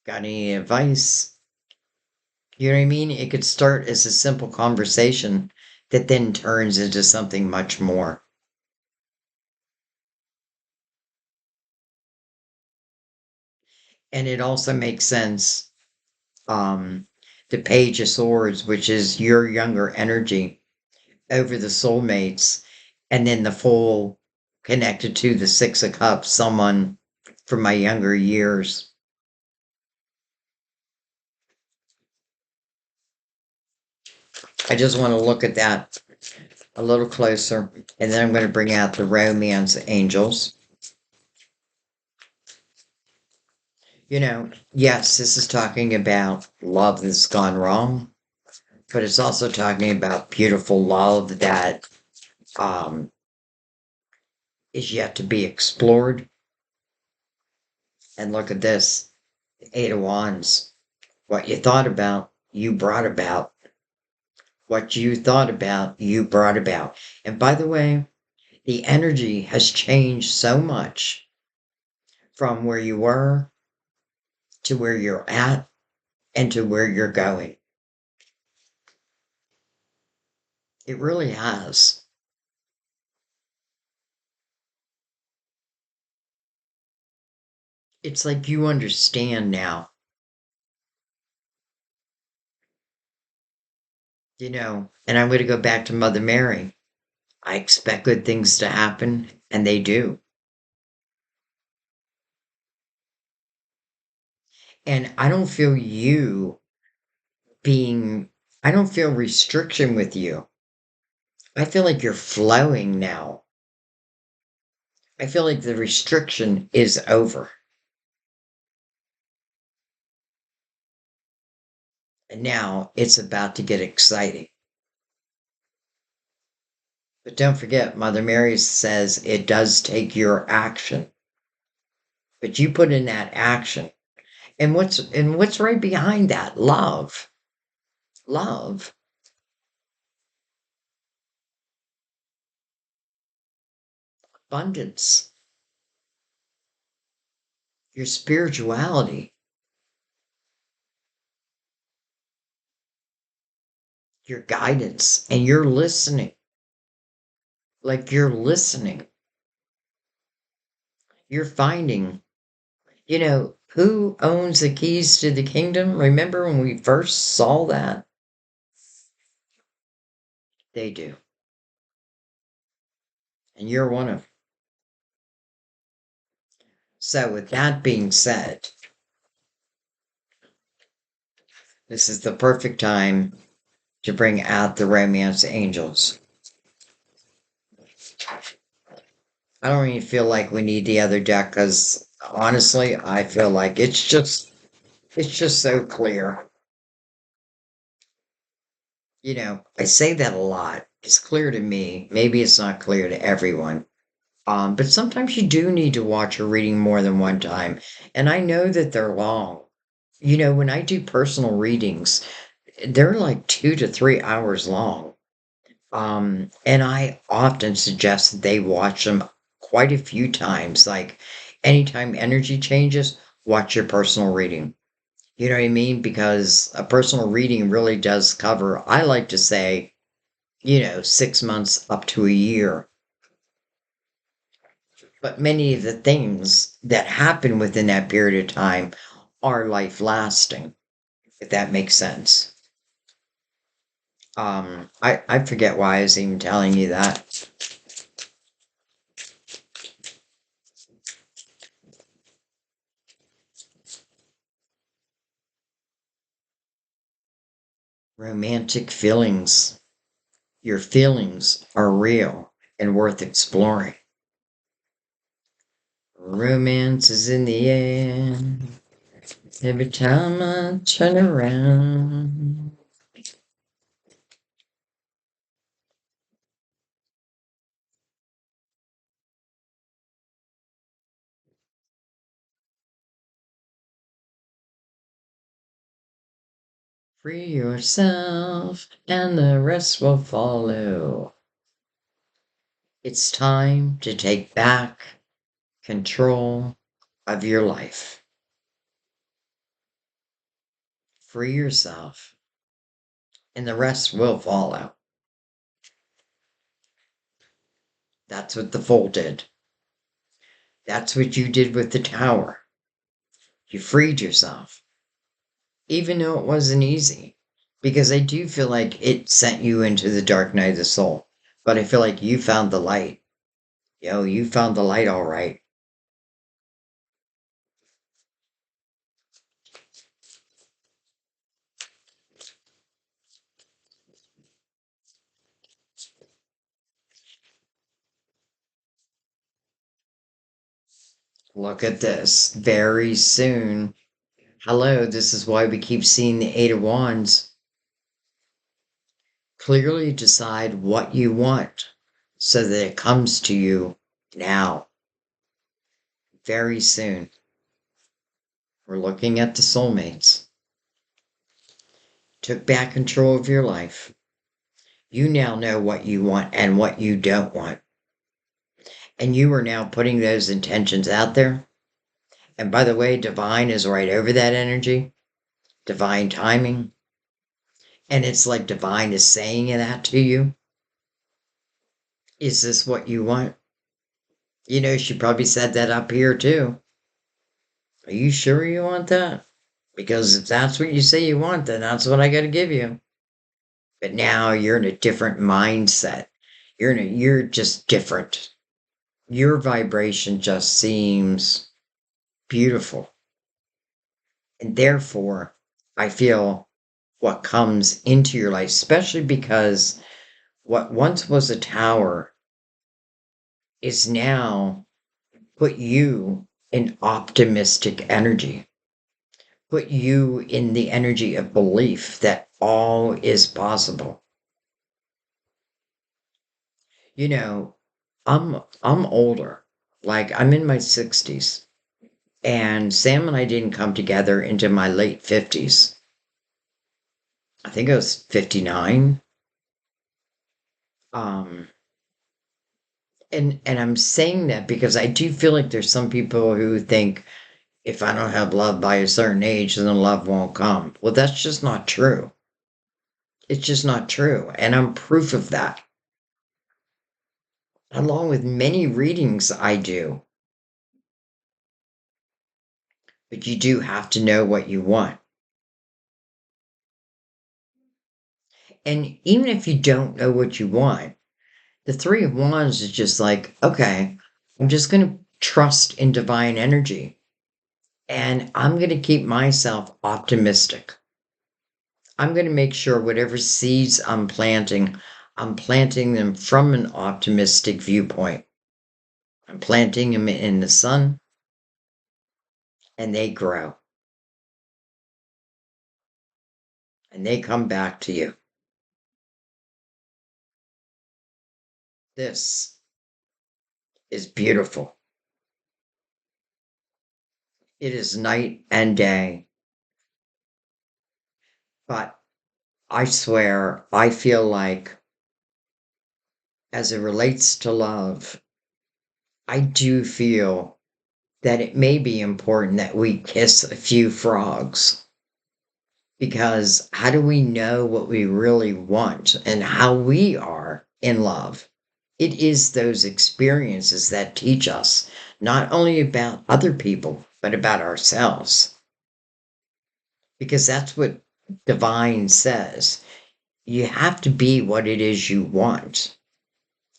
Got any advice? You know what I mean? It could start as a simple conversation that then turns into something much more. And it also makes sense. Um, the Page of Swords, which is your younger energy, over the soulmates, and then the full connected to the Six of Cups, someone from my younger years. I just want to look at that a little closer, and then I'm going to bring out the romance angels. Yes, this is talking about love that's gone wrong, but it's also talking about beautiful love that um, is yet to be explored. And look at this, Eight of Wands. What you thought about, you brought about. What you thought about, you brought about. And by the way, the energy has changed so much from where you were to where you're at and to where you're going. It really has. It's like you understand now, and I'm going to go back to Mother Mary. I expect good things to happen, and they do. And being, I don't feel restriction with you. I feel like you're flowing now. I feel like the restriction is over. And now it's about to get exciting. But don't forget, Mother Mary says it does take your action. But you put in that action. And what's right behind that? Love. Love. Abundance. Your spirituality. Your guidance. And you're listening. Like you're listening. You're finding, who owns the keys to the kingdom? Remember when we first saw that? They do. And you're one of them. So, with that being said, this is the perfect time to bring out the romance angels. I don't even feel like we need the other deck because honestly, I feel like it's just so clear. I say that a lot. It's clear to me. Maybe it's not clear to everyone. But sometimes you do need to watch a reading more than one time. And I know that they're long. When I do personal readings, they're like 2 to 3 hours long. And I often suggest that they watch them quite a few times. Like anytime energy changes, watch your personal reading. You know what I mean? Because a personal reading really does cover, I like to say, 6 months up to a year. But many of the things that happen within that period of time are life lasting, if that makes sense. I forget why I was even telling you that. Romantic feelings. Your feelings are real and worth exploring. Romance is in the air. Every time I turn around. Free yourself and the rest will follow. It's time to take back control of your life. Free yourself and the rest will follow. That's what the Fool did. That's what you did with the Tower. You freed yourself, even though it wasn't easy, because I do feel like it sent you into the dark night of the soul. But I feel like you found the light. You found the light all right. Look at this. Very soon. Hello, this is why we keep seeing the Eight of Wands. Clearly decide what you want so that it comes to you now. Very soon. We're looking at the soulmates. Took back control of your life. You now know what you want and what you don't want. And you are now putting those intentions out there. And by the way, divine is right over that energy. Divine timing. And it's like divine is saying that to you. Is this what you want? She probably said that up here too. Are you sure you want that? Because if that's what you say you want, then that's what I got to give you. But now you're in a different mindset. You're just different. Your vibration just seems beautiful. And therefore, I feel what comes into your life, especially because what once was a tower is now put you in optimistic energy, put you in the energy of belief that all is possible. I'm older. Like I'm in my 60s. And Sam and I didn't come together into my late 50s. I think I was 59. Um and I'm saying that because I do feel like there's some people who think if I don't have love by a certain age, then love won't come. Well, that's just not true. It's just not true. And I'm proof of that. Along with many readings I do. But you do have to know what you want. And even if you don't know what you want, the Three of Wands is just like, okay, I'm just going to trust in divine energy. And I'm going to keep myself optimistic. I'm going to make sure whatever seeds I'm planting them from an optimistic viewpoint. I'm planting them in the sun and they grow. And they come back to you. This is beautiful. It is night and day. But I swear, I feel like as it relates to love, I do feel that it may be important that we kiss a few frogs. Because how do we know what we really want and how we are in love? It is those experiences that teach us not only about other people, but about ourselves. Because that's what divine says. You have to be what it is you want.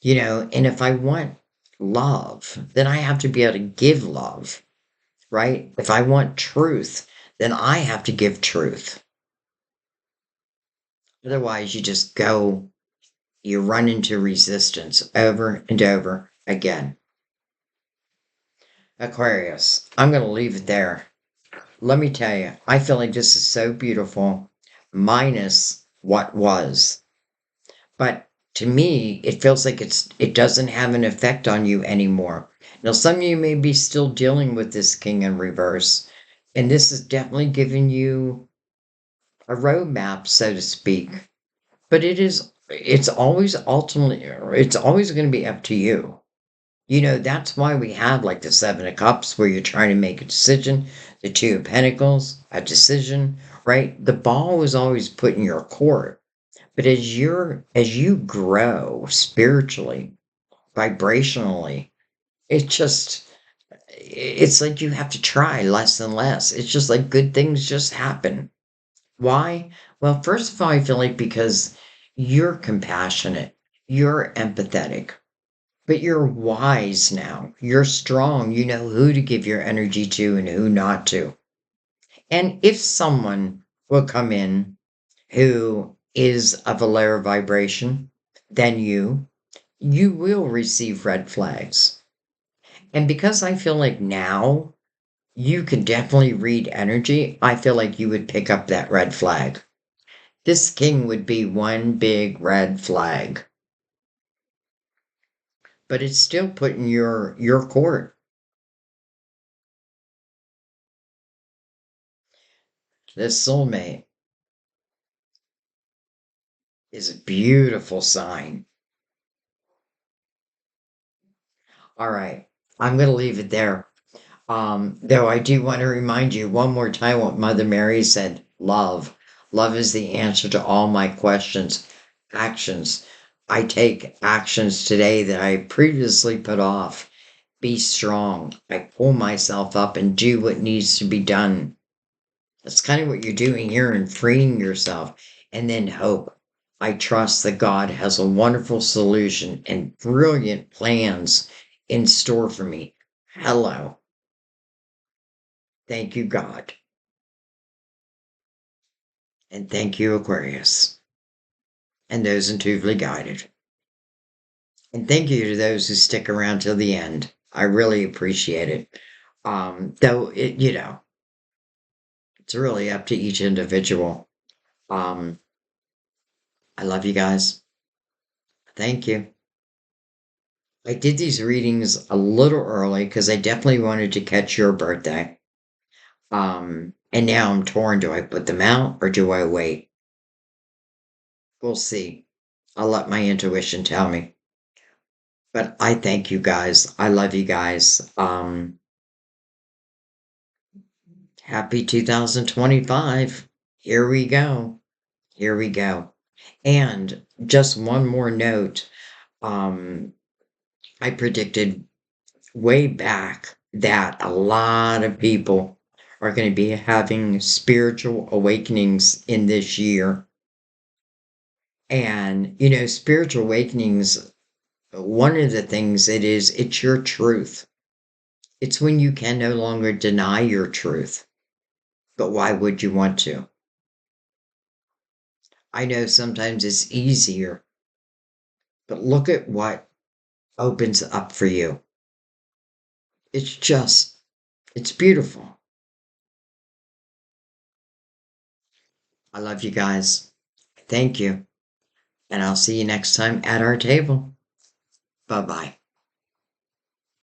And if I want love, then I have to be able to give love, right? If I want truth, then I have to give truth. Otherwise, you run into resistance over and over again. Aquarius, I'm going to leave it there. Let me tell you, I feel like this is so beautiful, minus what was. But to me, it feels like it doesn't have an effect on you anymore. Now, some of you may be still dealing with this king in reverse, and this is definitely giving you a roadmap, so to speak. But it's always going to be up to you. You know, that's why we have like the Seven of Cups, where you're trying to make a decision, the Two of Pentacles, a decision, right? The ball is always put in your court. But as you grow spiritually, vibrationally, it's like you have to try less and less. It's just like good things just happen. Why? Well, first of all, I feel like because you're compassionate, you're empathetic, but you're wise now. You're strong. You know who to give your energy to and who not to. And if someone will come in who is of a lower vibration than you will receive red flags. And because I feel like now you can definitely read energy, I feel like you would pick up that red flag. This king would be one big red flag. But it's still put in your court. This soulmate is a beautiful sign. All right. I'm going to leave it there. Though I do want to remind you one more time what Mother Mary said, love. Love is the answer to all my questions. Actions. I take actions today that I previously put off. Be strong. I pull myself up and do what needs to be done. That's kind of what you're doing here and freeing yourself. And then hope. I trust that God has a wonderful solution and brilliant plans in store for me. Hello. Thank you, God. And thank you, Aquarius. And those intuitively guided. And thank you to those who stick around till the end. I really appreciate it. Though it's really up to each individual. Um, I love you guys. Thank you. I did these readings a little early because I definitely wanted to catch your birthday. And now I'm torn. Do I put them out or do I wait? We'll see. I'll let my intuition tell me. But I thank you guys. I love you guys. Happy 2025. Here we go. Here we go. And just one more note. Um, I predicted way back that a lot of people are going to be having spiritual awakenings in this year. And, spiritual awakenings, one of the things it's your truth. It's when you can no longer deny your truth. But why would you want to? I know sometimes it's easier, but look at what opens up for you. It's beautiful. I love you guys. Thank you. And I'll see you next time at our table. Bye bye.